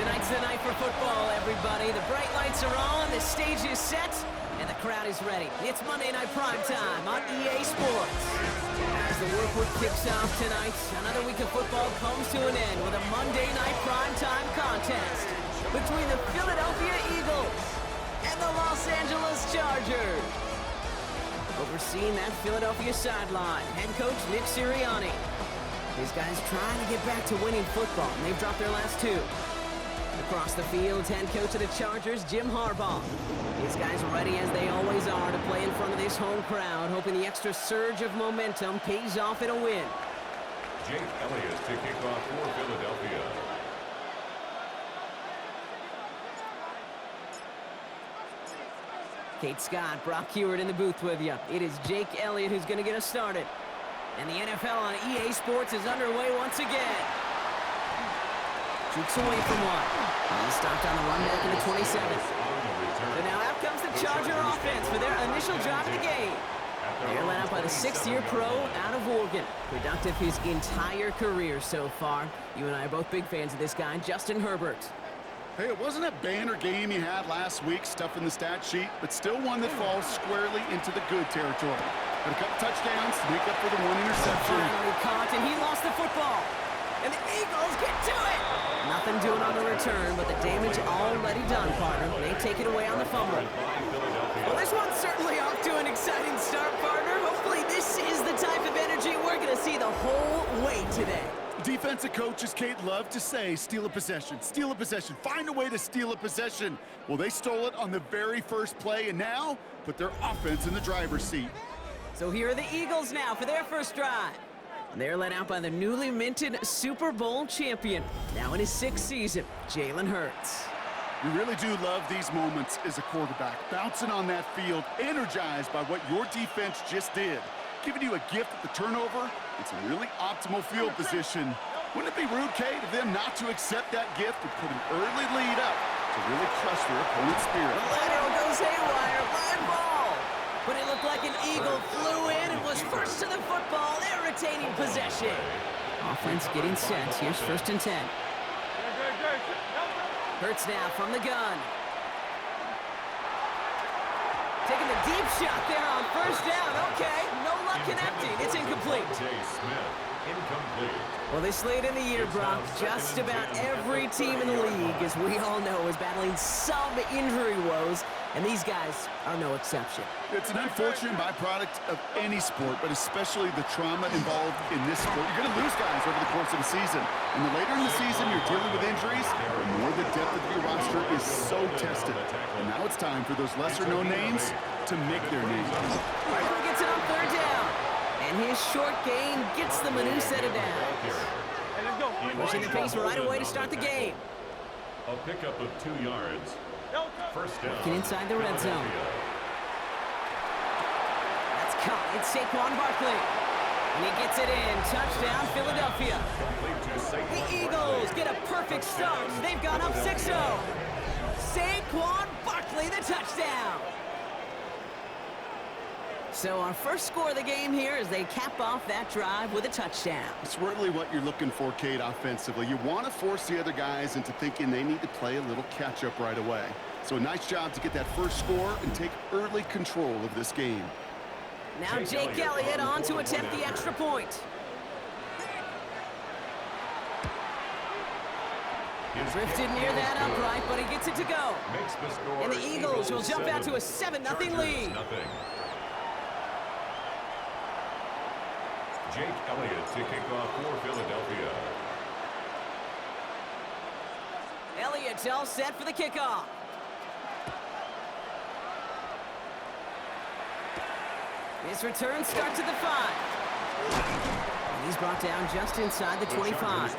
Tonight's the night for football, everybody. The bright lights are on, the stage is set, and the crowd is ready. It's Monday Night Primetime on EA Sports. As the work week kicks off tonight, another week of football comes to an end with a Monday Night Primetime contest between the Philadelphia Eagles and the Los Angeles Chargers. Overseeing that Philadelphia sideline, head coach Nick Sirianni. These guys trying to get back to winning football, and they've dropped their last two. Across the field, head coach of the Chargers, Jim Harbaugh. These guys ready as they always are to play in front of this home crowd, hoping the extra surge of momentum pays off in a win. Jake Elliott to kick off for Philadelphia. Kate Scott, Brock Hewitt in the booth with you. It is Jake Elliott who's going to get us started. And the NFL on EA Sports is underway once again. Jukes away from one. He stopped on the run back in the 27th. So now out comes the Charger offense for their initial drive of the game. They're led out by the sixth-year pro out of Oregon. Productive his entire career so far. You and I are both big fans of this guy, Justin Herbert. Hey, it wasn't a banner game you had last week, stuff in the stat sheet, but still one that falls squarely into the good territory. Got a couple touchdowns to make up for the one interception. Finally caught, and he lost the football. And the Eagles get to it! Nothing doing on the return, but the damage already done, partner. They take it away on the fumble. Well, this one's certainly off to an exciting start, partner. Hopefully this is the type of energy we're going to see the whole way today. Defensive coaches, Kate, love to say, steal a possession, find a way to steal a possession. Well, they stole it on the very first play, and now put their offense in the driver's seat. So here are the Eagles now for their first drive. They're led out by the newly minted Super Bowl champion, now in his sixth season, Jalen Hurts. You really do love these moments as a quarterback, bouncing on that field, energized by what your defense just did. Giving you a gift at the turnover, it's a really optimal field position. Wouldn't it be rude, Kate, of them not to accept that gift and put an early lead up to really crush their opponent's spirit? The lateral goes haywire, live ball. But it looked like an Eagle flew in and was first to the football. They're retaining possession. Offense getting set. Here's 1st and 10. Hurts now from the gun. Taking the deep shot there on 1st down. Okay, no luck connecting. It's incomplete. Well, this late in the year, Brock, just about every team in the league, as we all know, is battling some injury woes, and these guys are no exception. It's an unfortunate byproduct of any sport, but especially the trauma involved in this sport. You're going to lose guys over the course of the season. And the later in the season you're dealing with injuries, the more the depth of your roster is so tested. And now it's time for those lesser-known names to make their names. Michael gets it on 3rd down. And his short gain gets them a new set of downs. Pushing the pace right away to start the game. A pickup of 2 yards. 1st down. Working inside the red zone. That's caught. It's Saquon Barkley. And he gets it in. Touchdown, Philadelphia. The Eagles get a perfect start. They've gone up 6-0. Saquon Barkley, the touchdown. So our first score of the game here as they cap off that drive with a touchdown. It's really what you're looking for, Kate, offensively. You want to force the other guys into thinking they need to play a little catch-up right away. So a nice job to get that first score and take early control of this game. Now Jake Elliott on to attempt the extra point. Drifted near that upright, but he gets it to go. And the Eagles will jump out to a 7-0 lead. Jake Elliott to kick off for Philadelphia. Elliott's all set for the kickoff. This return starts at the 5. And he's brought down just inside the 25.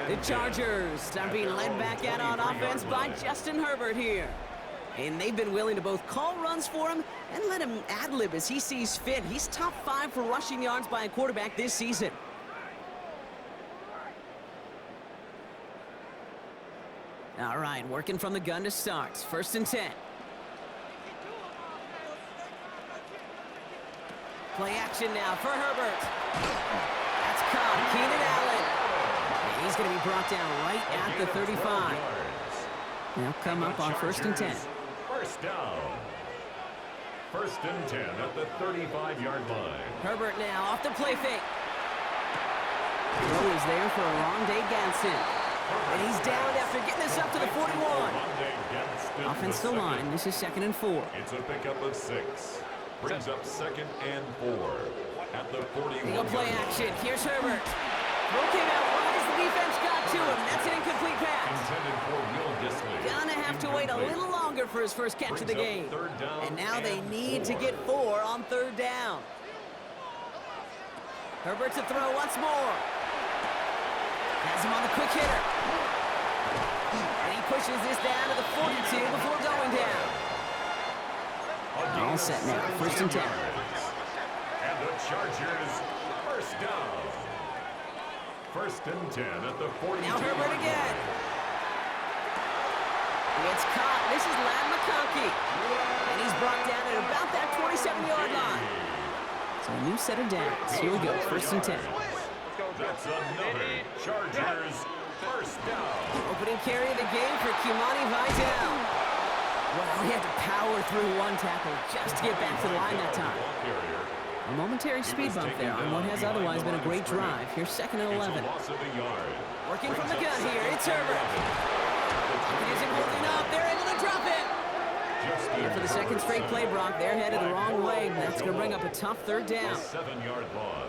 The Chargers are being led back out on offense by Justin Herbert here. And they've been willing to both call runs for him and let him ad-lib as he sees fit. He's top 5 for rushing yards by a quarterback this season. All right, working from the gun to start. 1st and 10. Play action now for Herbert. That's caught. Keenan Allen. He's going to be brought down right at the 35. They'll come up on 1st and 10. First down. 1st and 10 at the 35-yard line. Herbert now off the play fake. Throw is there for a Rondé Ganson. And he's down after getting this up to the 41. Offensive line, this is 2nd and 4. It's a pickup of 6. Brings up 2nd and 4 at the 41. They go play action. Here's Herbert. Throw came out wide as the defense got to him. That's an incomplete pass. Intended for Will Disley. Gonna have to wait a little longer for his first catch of the game. And now they need to get 4 on 3rd down. Herbert to throw once more. Has him on the quick hitter. And he pushes this down to the 42 before going down. All set now, 1st and 10. And the Chargers, 1st down. 1st and 10 at the 42. Now Herbert again. It's caught. This is Ladd McConkey. And he's brought down at about that 27-yard line. So a new set of downs. Here we go, 1st and 10. That's another Chargers 1st down. Opening carry of the game for Kimani Vidal. Well, he had to power through one tackle just to get back to the line that time. A momentary speed bump there on what has otherwise been a great drive. Here's 2nd and 11. Working from the gun here, it's Herbert. It isn't holding up. They're able to drop it. And for the 2nd straight play, Brock, they're headed the wrong way. That's going to bring up a tough 3rd down.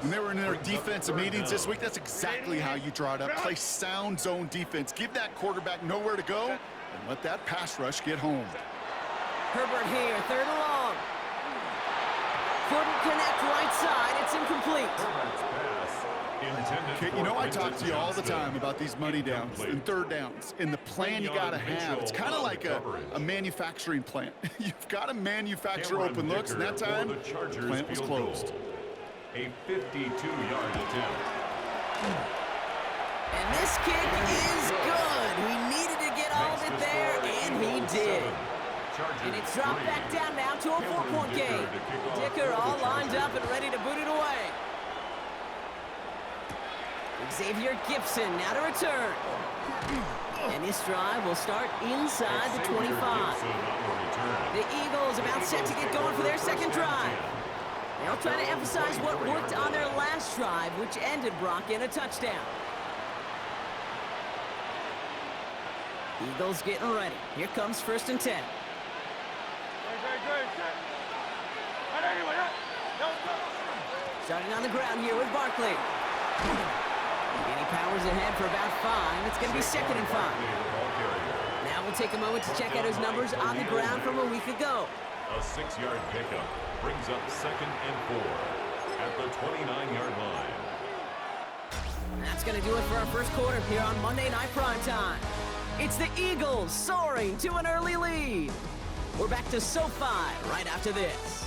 When they were in their defensive meetings this week, that's exactly how you draw it up. Play sound zone defense. Give that quarterback nowhere to go and let that pass rush get home. Herbert here, 3rd and long. Couldn't connect right side. It's incomplete. Okay, you know I talk to you all the time about these money downs and 3rd downs and the plan you got to have. It's kind of like a manufacturing plant. You've got to manufacture open looks, and that time the plant was closed. A 52-yard attempt. And this kick is good. He needed to get all of it there, and he did. And it's dropped back down now to a 4-point game. Dicker all lined up and ready to boot it away. Xavier Gibson now to return. And this drive will start inside the 25. The Eagles about set to get going for their 2nd drive. They'll try to emphasize what worked on their last drive, which ended, Brock, in a touchdown. Eagles getting ready. Here comes 1st and 10. Starting on the ground here with Barkley. And he powers ahead for about 5. It's going to be 2nd and 5. Now we'll take a moment to check out his numbers on the ground from a week ago. A 6-yard pickup brings up 2nd and 4 at the 29-yard line. That's going to do it for our 1st quarter here on Monday Night Primetime. It's the Eagles soaring to an early lead. We're back to SoFi right after this.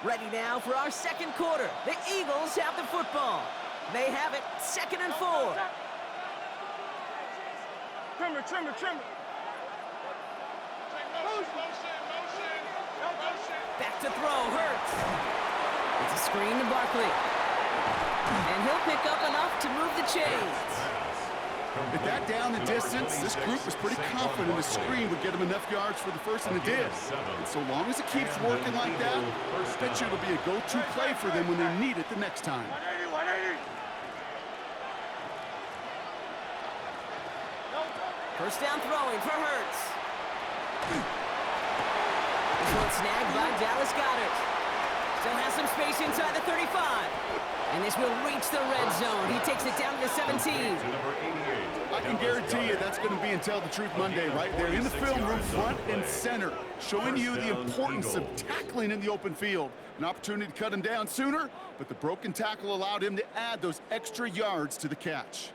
Ready now for our 2nd quarter. The Eagles have the football. They have it 2nd and 4. Trimmer. Back to throw, Hurts. It's a screen to Barkley. And he'll pick up enough to move the chains. At that down the distance, this group was pretty confident the screen would get them enough yards for the 1st, and it did. And so long as it keeps working like that, I bet you it'll be a go-to play for them when they need it the next time. 1st down throwing for Hurts. This one snagged by Dallas Goedert. Still has some space inside the 35. And this will reach the red zone. He takes it down to the 17. I can guarantee you that's going to be in Tell the Truth Monday right there in the film room, front and center, showing you the importance of tackling in the open field. An opportunity to cut him down sooner, but the broken tackle allowed him to add those extra yards to the catch.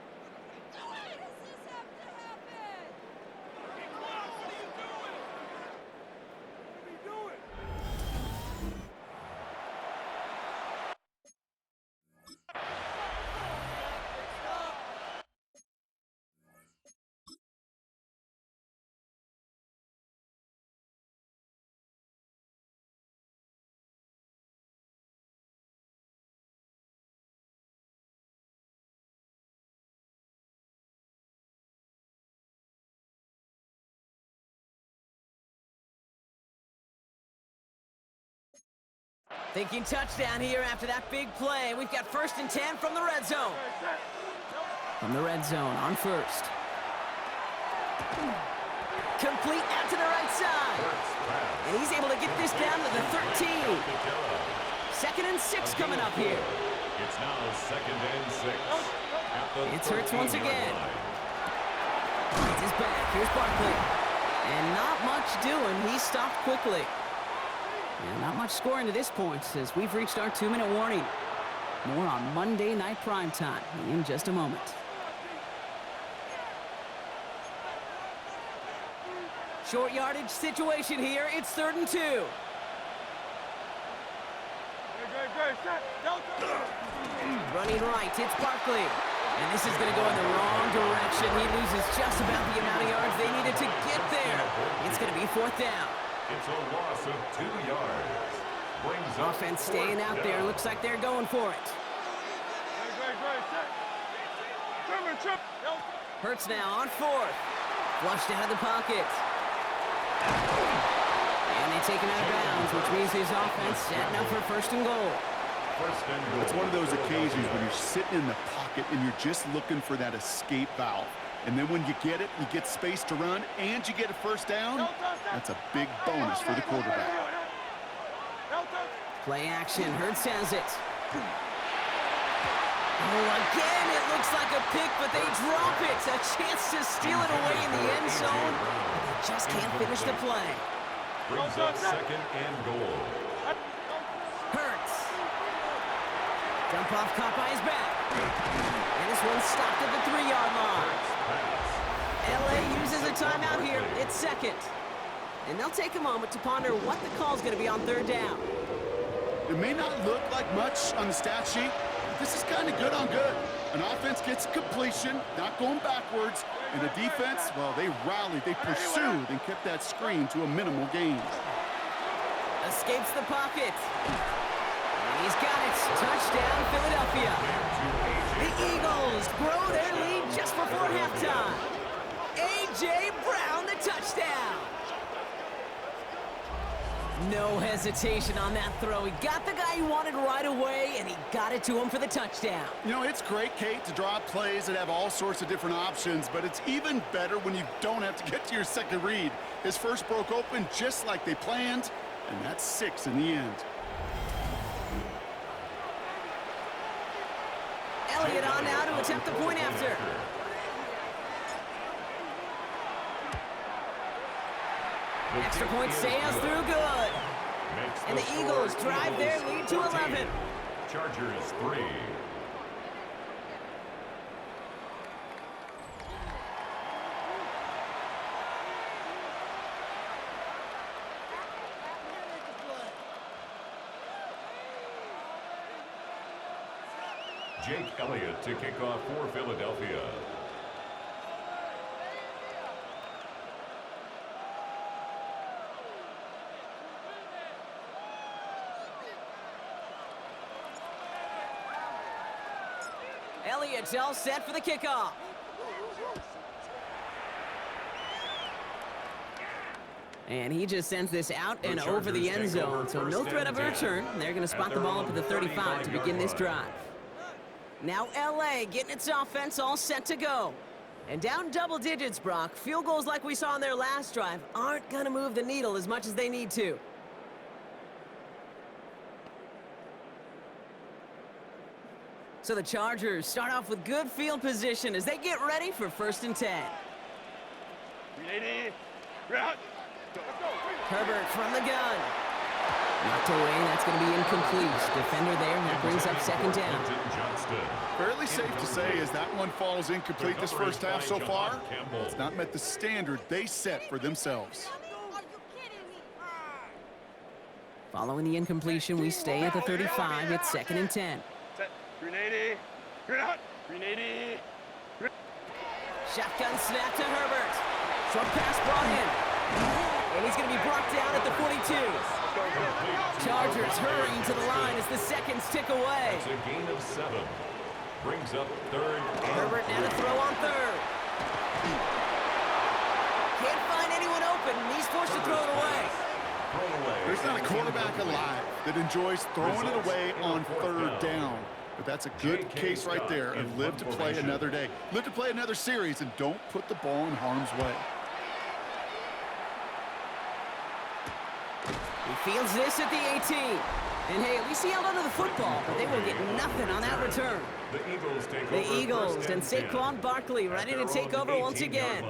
Thinking touchdown here after that big play. We've got 1st and 10 from the red zone. From the red zone on first. Complete out to the right side. And he's able to get this down to the 13. 2nd and 6 coming up here. It's now 2nd and 6. It's Hurts once again. It's his back. Here's Barkley. And not much doing. He stopped quickly. And not much scoring to this point as we've reached our 2-minute warning. More on Monday Night Primetime in just a moment. Short yardage situation here. It's 3rd and 2. Running right, it's Barkley. And this is going to go in the wrong direction. He loses just about the amount of yards they needed to get there. It's going to be 4th down. It's a loss of 2 yards. Brings up Offense staying out there. Looks like they're going for it. Hurts now on 4th. Flushed out of the pocket. And they take him out of bounds, which means his offense setting up for 1st and goal. It's one of those occasions when you're sitting in the pocket and you're just looking for that escape valve. And then when you get it, you get space to run, and you get a 1st down, that's a big bonus for the quarterback. Play action. Hurts has it. Oh, again, it looks like a pick, but they drop it. A chance to steal it away in the end zone. But they just can't finish the play. Brings up 2nd and goal. Hurts. Dump off caught by his back. And this one stopped at the 3-yard line. LA uses a timeout here. It's 2nd. And they'll take a moment to ponder what the call's going to be on 3rd down. It may not look like much on the stat sheet, but this is kind of good on good. An offense gets completion, not going backwards, and the defense, well, they rallied, they pursued, and kept that screen to a minimal gain. Escapes the pocket. And he's got it. Touchdown, Philadelphia. The Eagles grow their lead just before halftime. A.J. Brown, the touchdown. No hesitation on that throw. He got the guy he wanted right away, and he got it to him for the touchdown. You know, it's great, Kate, to draw plays that have all sorts of different options, but it's even better when you don't have to get to your second read. His first broke open just like they planned, and that's 6 in the end. Elliott on now to attempt the point after. Extra point sails through good. And the Eagles drive their lead to 11. Chargers 3. Jake Elliott to kick off for Philadelphia. Elliott's all set for the kickoff. And he just sends this out and over the end zone, so no threat of a return. They're going to spot the ball up at the 35 to begin this drive. Now LA getting its offense all set to go. And down double digits, Brock. Field goals like we saw on their last drive aren't going to move the needle as much as they need to. So the Chargers start off with good field position as they get ready for 1st and 10. Herbert from the gun. Knocked away, that's going to be incomplete. Defender there, that brings up 2nd down. Fairly safe to say as that one falls incomplete this first half so far, it's not met the standard they set for themselves. Following the incompletion, we stay at the 35. It's 2nd and 10. Shotgun snap to Herbert. Short pass brought in. And he's going to be brought down at the 42. Chargers hurrying to the line as the seconds tick away. It's a gain of 7. Brings up 3rd. Herbert now to throw on 3rd. Can't find anyone open, and he's forced to throw it away. thrown away. There's not a quarterback alive that enjoys throwing it away on third down. But that's a good case right there of live to play another day. Live to play another series and don't put the ball in harm's way. He fields this at the 18. And hey, at least he held onto the football, but they will get nothing on that return. The Eagles and Saquon Barkley ready to take over once again.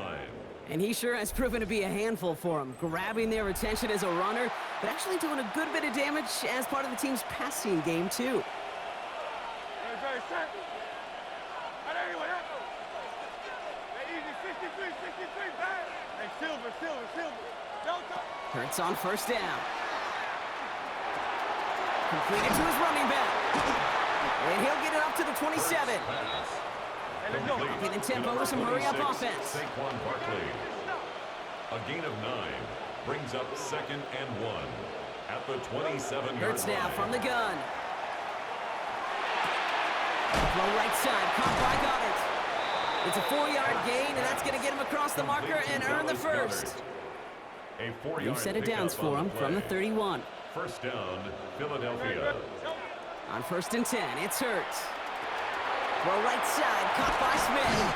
And he sure has proven to be a handful for him, grabbing their attention as a runner, but actually doing a good bit of damage as part of the team's passing game, too. Hurts on first down. Completed to his running back. And he'll get it up to the 27. Getting tempo with some hurry-up offense. Saquon Barkley. A gain of 9 brings up 2nd and 1 at the 27-yard line. Hurts now from the gun. Throw right side, caught by Goddard. It's a 4-yard gain, and that's going to get him across the marker and earn the first. New set of downs for him from the 31. First down, Philadelphia. On 1st and 10, it's Hurts. Throw right side, caught by Smith.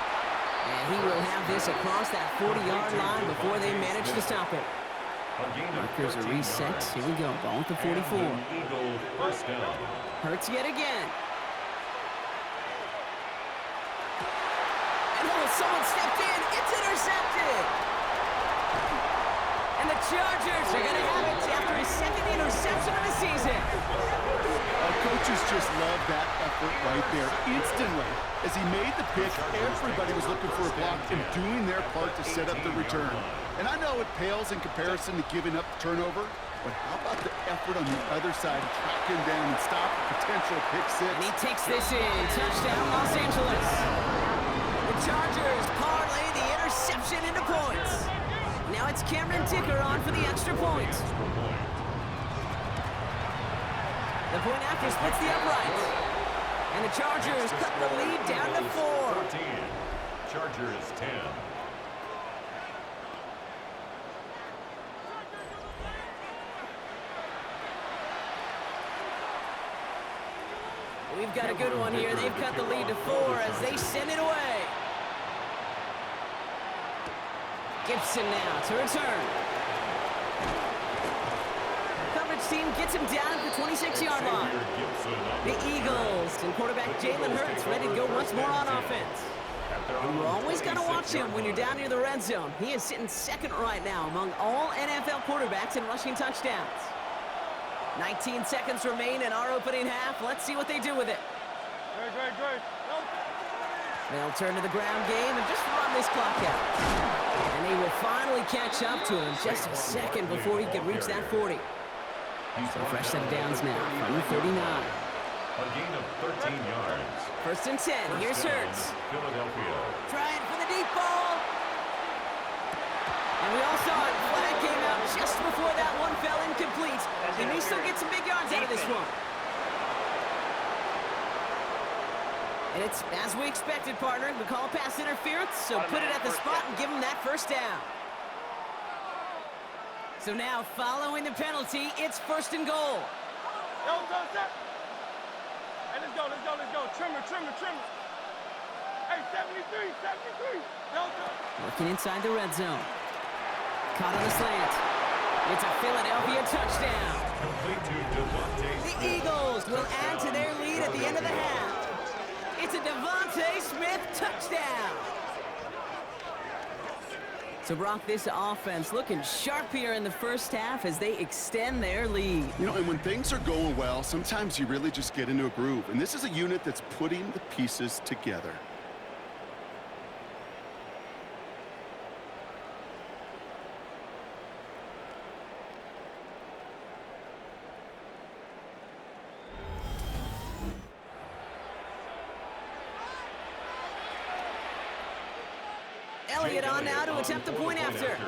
And he will have this across that 40-yard line before they manage to stop it. Markers are reset. Here we go, ball at the 44. Eagle first down. Hurts yet again. And oh, someone stepped in. It's intercepted. And the Chargers are going to have it after his 2nd interception of the season. Our coaches just love that effort right there. Instantly, as he made the pick, everybody was looking for a block and doing their part to set up the return. And I know it pales in comparison to giving up the turnover, but how about the effort on the other side to track him down and stop a potential pick six? And he takes this in. Touchdown, Los Angeles. The Chargers parlay the interception into points. Now it's Cameron Dicker on for the extra point. The point after splits the upright. And the Chargers cut the lead down to 4. 14. Chargers 10. We've got a good one here. They've cut the lead to 4 as they send it away. Gibson now to return. Coverage team gets him down at the 26-yard line. The Eagles and quarterback Jalen Hurts ready to go once more on offense. And we're always going to watch him when you're down near the red zone. He is sitting 2nd right now among all NFL quarterbacks in rushing touchdowns. 19 seconds remain in our opening half. Let's see what they do with it. They'll turn to the ground game and just run this clock out. And they will finally catch up to him just a second before he can reach that 40. So fresh set of downs now from the 39. A gain of 13 yards. 1st and 10. Here's Hurts. Philadelphia. Trying for the deep ball. And we all saw it. Flag came out just before that one fell incomplete. He may still get some big yards out of this one. And it's as we expected, partner. We call a pass interference, so put it at the spot and give him that first down. So now, following the penalty, it's 1st and goal. Hey, let's go. Trimmer. Hey, 73. Working inside the red zone. Caught on the slant. It's a Philadelphia touchdown. Complete to Devontae The Smith. Eagles will add to their lead at the end of the half. It's a Devontae Smith touchdown. So, Brock, this offense looking sharp here in the first half as they extend their lead. You know, and when things are going well, sometimes you really just get into a groove. And this is a unit that's putting the pieces together. Elliott on now to attempt the point after.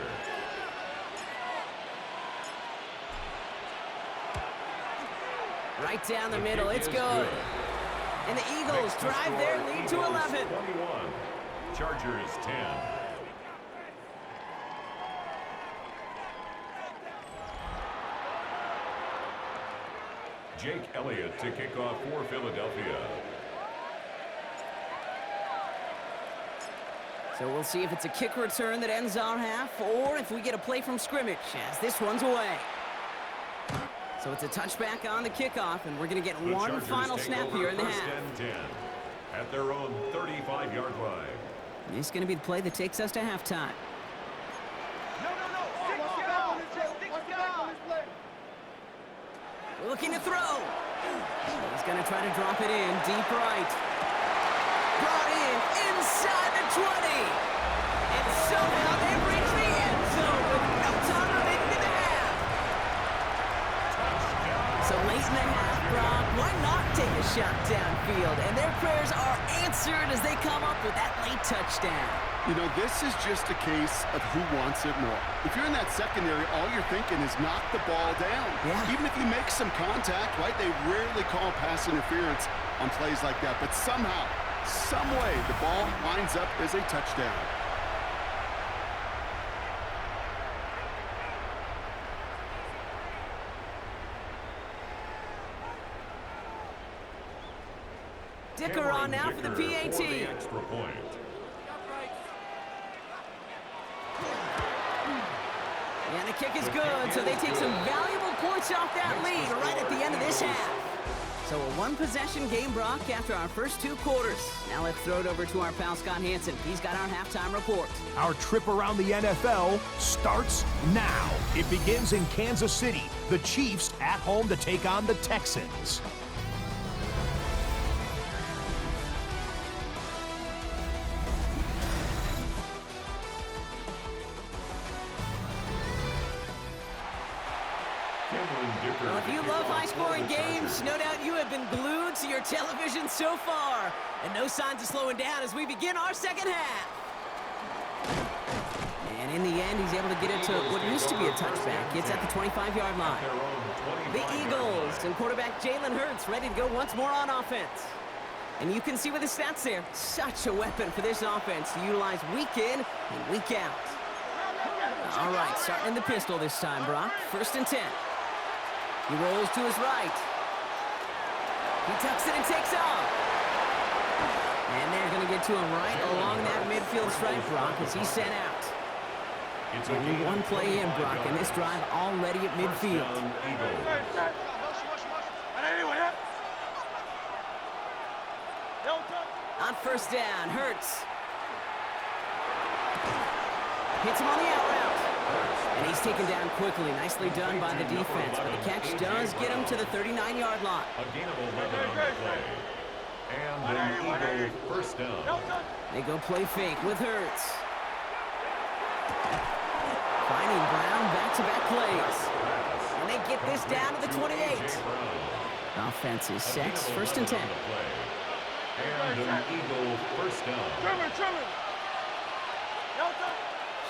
Right down the middle, it's good. And the Eagles drive their lead to 11. 21. Chargers 10. Jake Elliott to kick off for Philadelphia. So we'll see if it's a kick return that ends our half, or if we get a play from scrimmage, as this one's away. So it's a touchback on the kickoff, and we're going to get The one Chargers final take snap over here in the first half. and 10 at their own 35-yard line. This is going to be the play that takes us to halftime. Looking to throw. He's going to try to drop it in deep right. Brought in inside the 20. And somehow they reach the end zone with no time remaining in the half. So late in the half, Brock, why not take a shot downfield? And their prayers are answered as they come up with that late touchdown. You know, this is just a case of who wants it more. If you're in that secondary, all you're thinking is knock the ball down. Yeah. Even if you make some contact, right, they rarely call pass interference on plays like that. But somehow, some way, the ball winds up as a touchdown. Dicker on now for the PAT. For the extra point. And the kick is good, so they take some valuable points off that lead right at the end of this half. So a one-possession game, Brock, after our first two quarters. Now let's throw it over to our pal Scott Hansen. He's got our halftime report. Our trip around the NFL starts now. It begins in Kansas City. The Chiefs at home to take on the Texans. Well, if you love high-scoring games, no doubt you have been glued to your television so far. And no signs of slowing down as we begin our second half. And in the end, he's able to get it to what used to be a touchback. It's at the 25-yard line. The Eagles and quarterback Jalen Hurts ready to go once more on offense. And you can see with the stats there, such a weapon for this offense to utilize week in and week out. All right, starting in the pistol this time, Brock. 1st and 10. He rolls to his right. He tucks it and takes off. And they're going to get to him right along that midfield stripe, Brock, as he's sent out. It's Only one play in, Brock, and this drive already at midfield. On 1st down, Hurts. Hits him on the out route. And he's taken down quickly. Nicely done by the defense. But the catch does get him to the 39-yard line. A gain of 11 on the play. And an Eagle first down. They go play fake with Hurts. Finding Brown back-to-back plays. And they get this down to the 28. Offense is set. 1st and 10. And an Eagle first down.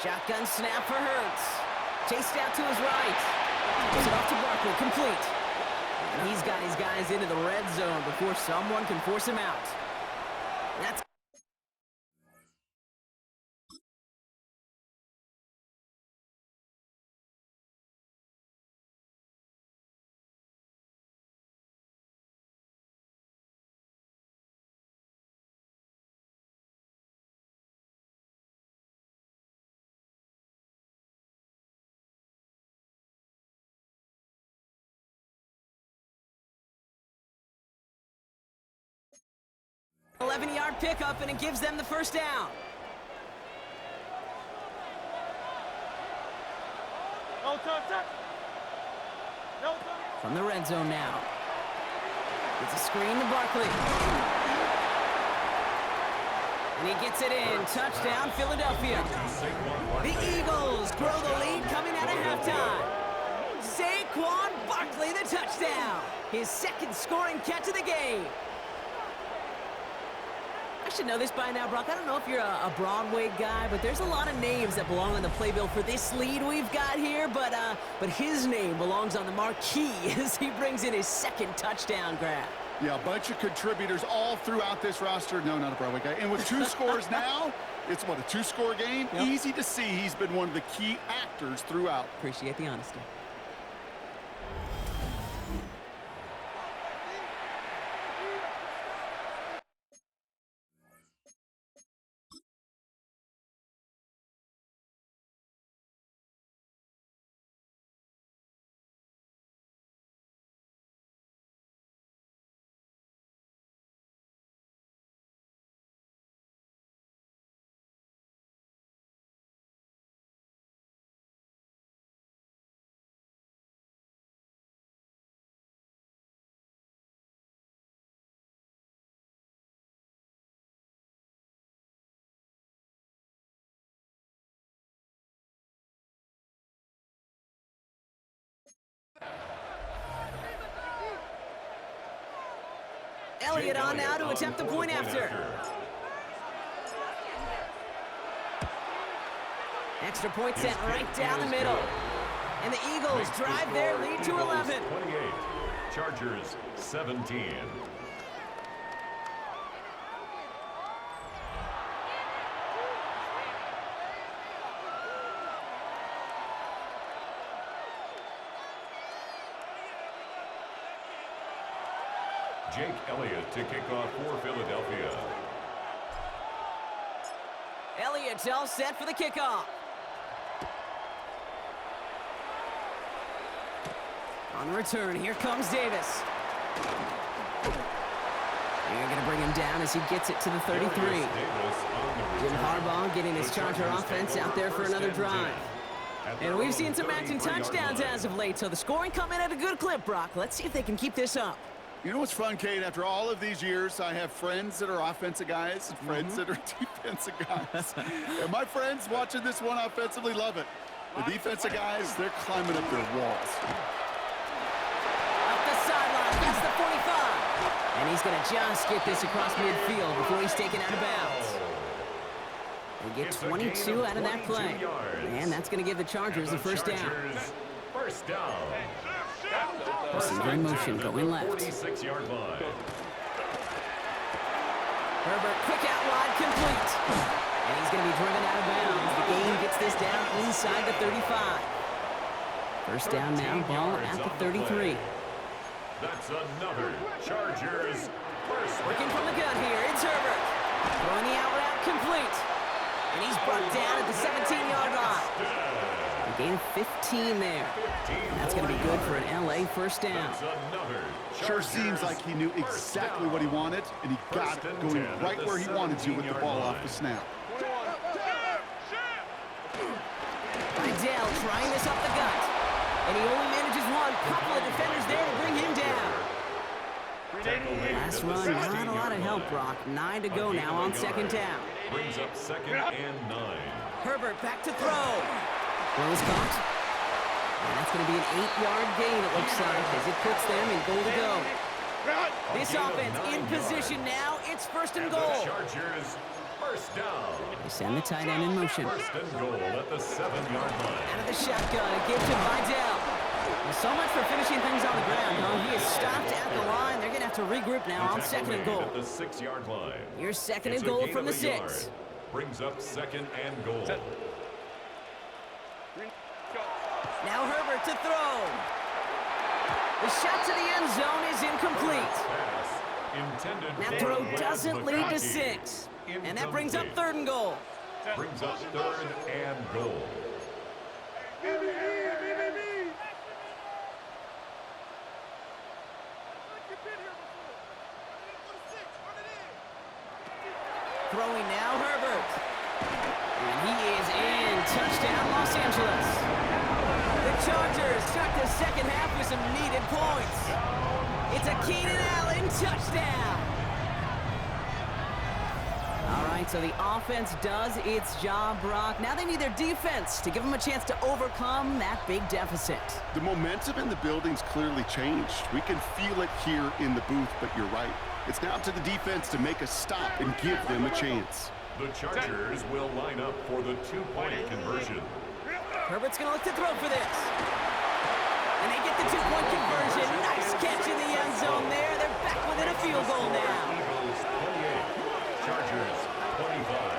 Shotgun snap for Hurts. Chased out to his right. Gives it off to Barkley, complete. And he's got his guys into the red zone before someone can force him out. That's an 11-yard pickup, and it gives them the first down. From the red zone now. It's a screen to Barkley. And he gets it in. Touchdown, Philadelphia. The Eagles grow the lead coming out of halftime. Saquon Barkley, the touchdown. His 2nd scoring catch of the game. I should know this by now, Brock. I don't know if you're a Broadway guy, but there's a lot of names that belong on the playbill for this lead we've got here, but his name belongs on the marquee as he brings in his 2nd touchdown grab. Yeah, a bunch of contributors all throughout this roster. No, not a Broadway guy. And with 2 scores now, it's what, a 2-score game? Yep. Easy to see he's been one of the key actors throughout. Appreciate the honesty. Elliott on now to attempt the point after. Extra point sent right down the middle. And the Eagles drive their lead to 11. 28, Chargers 17. Jake Elliott to kick off for Philadelphia. Elliott's all set for the kickoff. On the return, here comes Davis. They're going to bring him down as he gets it to the 33. Jim Harbaugh getting his Charger offense out there for another drive. And we've seen some matching touchdowns as of late, so the scoring coming at a good clip, Brock. Let's see if they can keep this up. You know what's fun, Kate? After all of these years, I have friends that are offensive guys and friends that are defensive guys. And my friends watching this one offensively love it. The defensive guys, they're climbing up their walls. Up the sideline, that's the 45. And he's going to just get this across midfield before he's taken out of bounds. They get 22 out of that play. And that's going to give the Chargers the first down. First down. Receiver in motion, going left. 46-yard line. Herbert, quick out wide, complete. And he's going to be driven out of bounds. The game gets this down inside the 35. First down now, ball at the 33. That's another Chargers first down. Working from the gun here, it's Herbert. Throwing the out route, complete. And he's brought down at the 17-yard line. A gain of 15 there. That's going to be good for an LA first down. Sure seems like he knew exactly what he wanted, and he got it going right where he wanted to with the ball off the snap. Idell trying this up the gut. And he only manages one. Couple of defenders there to bring him down. Last run, not a lot of help, Brock. 9 to go now on second down. Brings up second and 9. Herbert back to throw. Throws caught. And that's going to be an 8-yard gain, it looks like, as it puts them in goal to go. This offense in position now. It's first and goal. Chargers first down. They send the tight end in motion. First and goal at the 7-yard line. Out of the shotgun, a give to Vidal. Well, so much for finishing things on the ground, though. He is stopped at the line. They're going to have to regroup now on second and goal. At the 6-yard line. Here's second and goal from the 6. Brings up second and goal. Now Herbert to throw. The shot to the end zone is incomplete. That throw doesn't lead to 6. And that brings up third and goal. Brings up third and goal. Throwing now Herbert. And he is in. Touchdown Los Angeles. The Chargers start the second half with some needed points. It's a Keenan Allen touchdown. All right, so the offense does its job, Brock. Now they need their defense to give them a chance to overcome that big deficit. The momentum in the building's clearly changed. We can feel it here in the booth, but you're right. It's now up to the defense to make a stop and give them a chance. The Chargers will line up for the 2-point conversion. Herbert's going to look to throw for this. And they get the 2-point conversion. Nice catch in the end zone there. They're back within a field goal now. Eagles 28, Chargers 25.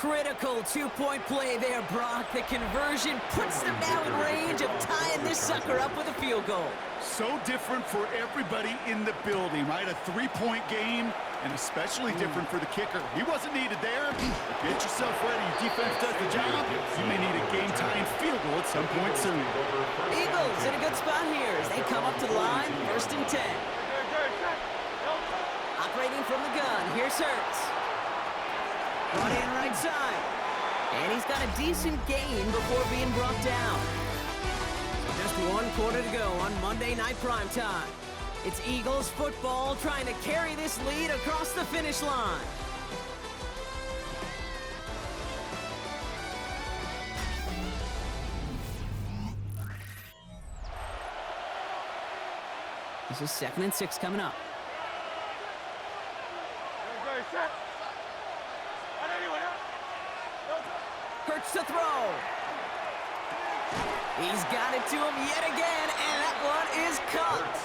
Critical 2-point play there, Brock. The conversion puts them now in range of tying this sucker up with a field goal. So different for everybody in the building, right? A 3-point game, and especially different for the kicker. He wasn't needed there. Get yourself ready. Your defense does the job. You may need a game-tying field goal at some point soon. Eagles in a good spot here as they come up to the line, first and 10. Operating from the gun, here's Hurts. Brought in right side. And he's got a decent gain before being brought down. So just one quarter to go on Monday Night Primetime. It's Eagles football trying to carry this lead across the finish line. This is 2nd and 6 coming up. Hurts to throw. He's got it to him yet again, and that one is caught.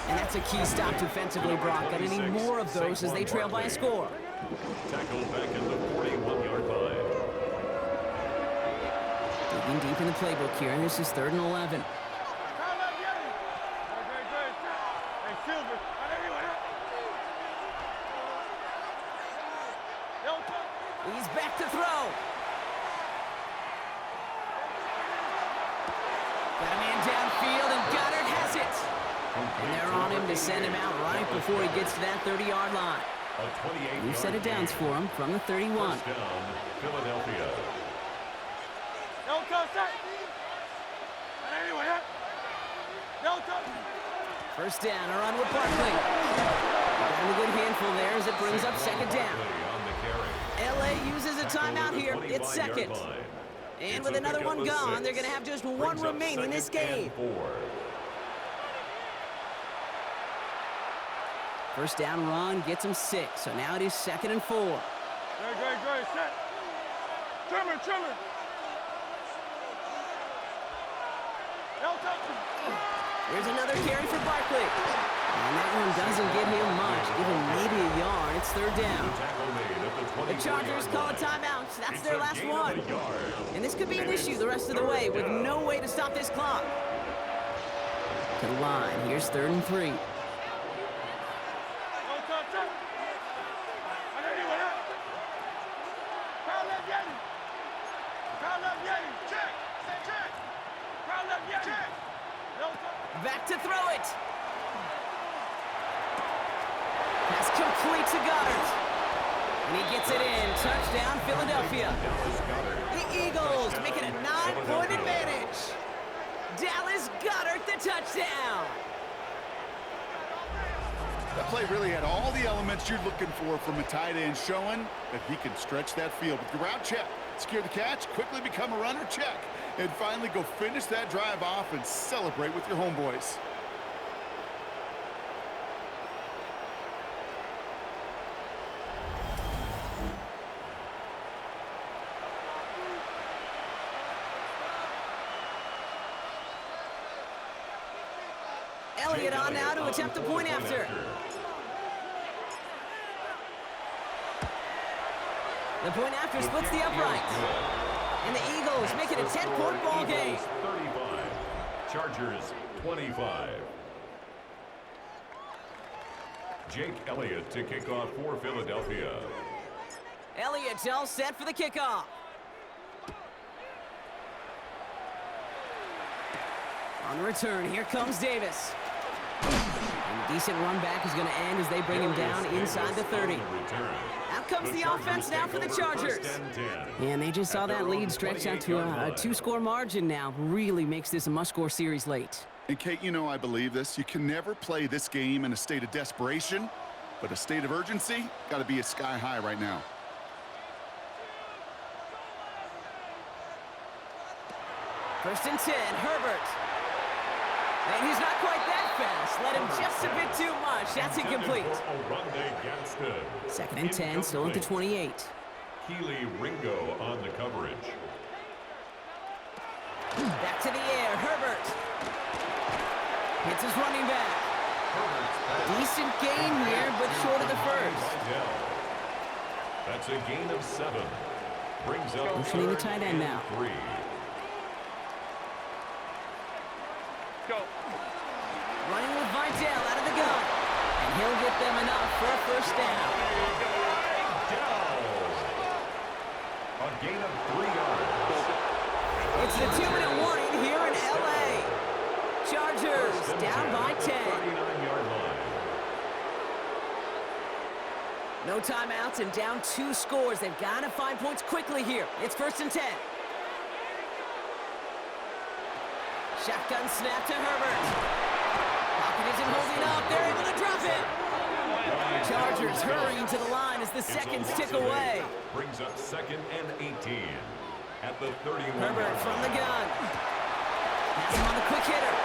And that's a key stop defensively, Brock. Gonna need more of those as they trail by a score. Tackle back in the 41-yard line. Digging deep in the playbook here, and this is 3rd and 11. He's back to throw. Got a man downfield, and Goddard has it. And they're on him to send him out right before he gets to that 30-yard line. New set of downs for him from the 31. First down, Philadelphia. First down, a run with Barkley. Got a good handful there as it brings up 2nd down. LA uses a timeout here. It's 2nd. And with another one gone, they're going to have just one remaining in this game. First down run gets him 6. So now it is 2nd and 4. Great. Set. Trimmer. Here's another carry for Barkley. And that one doesn't get him much. Give him maybe a yard. It's 3rd down. The Chargers call a timeout. That's their last one. And this could be an issue the rest of the way with no way to stop this clock. To the line. Here's 3rd and 3. Back to throw it. Pass complete to Goddard. And he gets it in. Touchdown, Philadelphia. The Eagles make it a 9-point advantage. Dallas Goddard, the touchdown. That play really had all the elements you're looking for from a tight end, showing that he can stretch that field with the route check, secure the catch, quickly become a runner check, and finally go finish that drive off and celebrate with your homeboys. Elliott on now to attempt the point after. The point after splits the uprights. And the Eagles make it a 10-point ball game. 35. Chargers 25. Jake Elliott to kick off for Philadelphia. Elliott's all set for the kickoff. On the return, here comes Davis. And a decent run back is going to end as they bring him down inside the 30. Out comes the offense now for the Chargers. And they just saw that lead stretch out to a 2-score margin now. Really makes this a must-score series late. And Kate, you know I believe this. You can never play this game in a state of desperation, but a state of urgency got to be sky high right now. First and 10, Herbert. And he's not quite that fast. Let him just a bit too much. That's incomplete. 2nd and 10, still at the 28. Keely Ringo on the coverage. Back to the air, Herbert. Hits his running back. Decent gain here, but short of the first. That's a gain of 7. Brings up motioning the tight end now. 3. Go. Running with Vidal out of the gun. And he'll get them enough for a first down. A gain of 3 yards. It's the 2-minute warning here in LA. Chargers down by 10. No timeouts and down 2 scores. They've got to find points quickly here. It's 1st and 10. Shotgun snap to Herbert. Pocket isn't holding up. They're able to drop it. Chargers hurrying to the line as the seconds tick away. Brings up 2nd and 18 at the 31. Herbert from the gun. Has him on a quick hitter.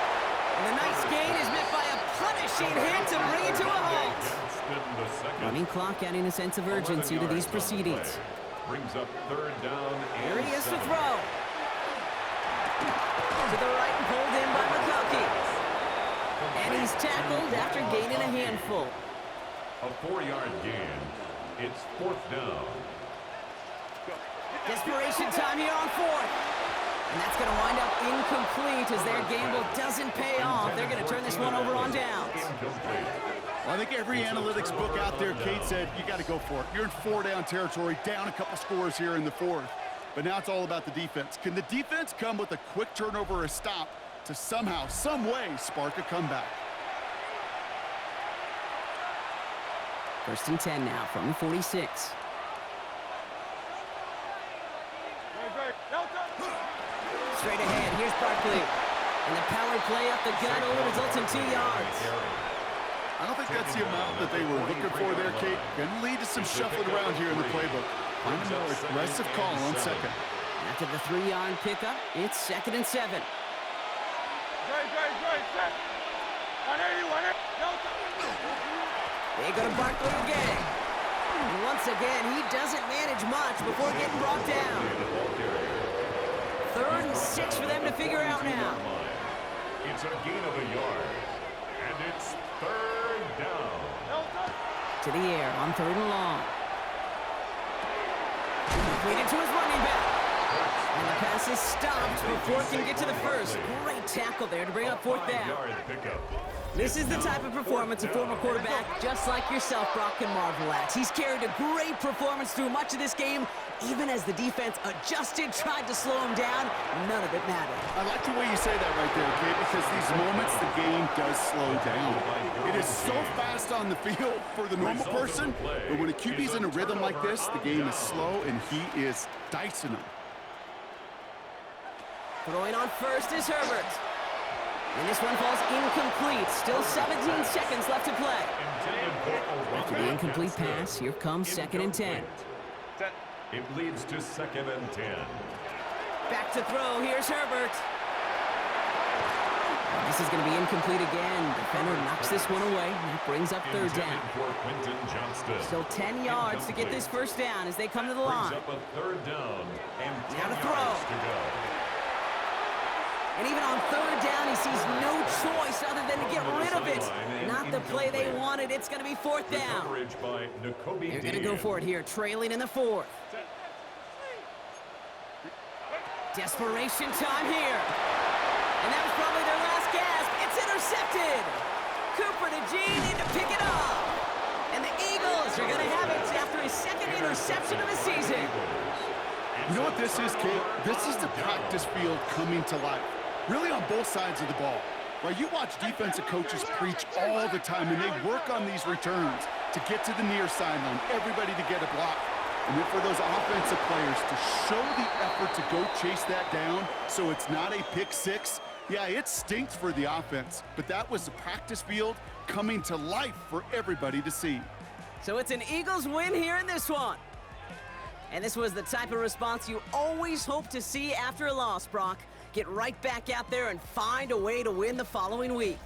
And the nice gain is met by a punishing hit to bring it to a halt. Running clock adding a sense of urgency to these proceedings. Brings up 3rd down. Here he is to throw. To the right and pulled in by McConkey. And he's tackled after gaining a handful. A 4-yard gain. It's 4th down. Desperation time here on 4th. And that's going to wind up incomplete as their gamble doesn't pay off. They're going to turn this one over on downs. Well, I think every analytics book out there, Kate, said you got to go for it. You're in 4-down territory, down a couple scores here in the 4th. But now it's all about the defense. Can the defense come with a quick turnover or a stop to somehow, some way, spark a comeback? 1st and 10 now from the 46. Straight ahead, here's Barkley. And the power play up the gut only results in 2 yards. I don't think that's the amount that they were looking for there, Kate. Going to lead to some shuffling around here in the playbook. Find a more aggressive call on 2nd. After the 3-yard pickup, it's 2nd and 7. They go to Barkley again. And once again, he doesn't manage much before getting brought down. 3rd and 6 for them to figure out now. It's a gain of a yard. And it's 3rd down. To the air on 3rd and long. Completed to his running back. And the pass is stopped before it can get to the 1st. Great tackle there to bring up 4th down. This is the type of performance a former quarterback just like yourself, Brock, can marvel at. He's carried a great performance through much of this game, even as the defense adjusted, tried to slow him down. None of it mattered. I like the way you say that right there, Kate, because these moments the game does slow down. It is so fast on the field for the normal person, but when a QB's in a rhythm like this, the game is slow and he is dicing them. Throwing on 1st is Herbert. And this one falls incomplete. Still 17 seconds left to play. After the incomplete pass, here comes 2nd and 10. It leads to 2nd and 10. Back to throw. Here's Herbert. This is going to be incomplete again. Defender knocks this one away. That brings up 3rd down. Still 10 yards to get this 1st down as they come to the line. Brings up a 3rd down and 10 now to throw. yards to go. And even on 3rd down, he sees no choice other than to get rid of it. Not the play they wanted. It's going to be 4th down. They're going to go for it here, trailing in the 4th. Desperation time here. And that was probably their last gasp. It's intercepted. Cooper to Gene in to pick it up. And the Eagles are going to have it after his 2nd interception of the season. You know what this is, Kate? This is the practice field coming to life. Really on both sides of the ball. Right? You watch defensive coaches preach all the time, and they work on these returns to get to the near sideline, everybody to get a block. And then for those offensive players to show the effort to go chase that down so it's not a pick 6, yeah, it stinks for the offense. But that was the practice field coming to life for everybody to see. So it's an Eagles win here in this one. And this was the type of response you always hope to see after a loss, Brock. Get right back out there and find a way to win the following week.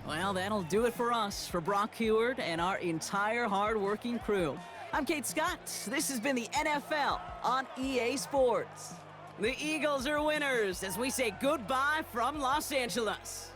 Well, that'll do it for us, for Brock Heward and our entire hard-working crew. I'm Kate Scott. This has been the NFL on EA Sports. The Eagles are winners as we say goodbye from Los Angeles.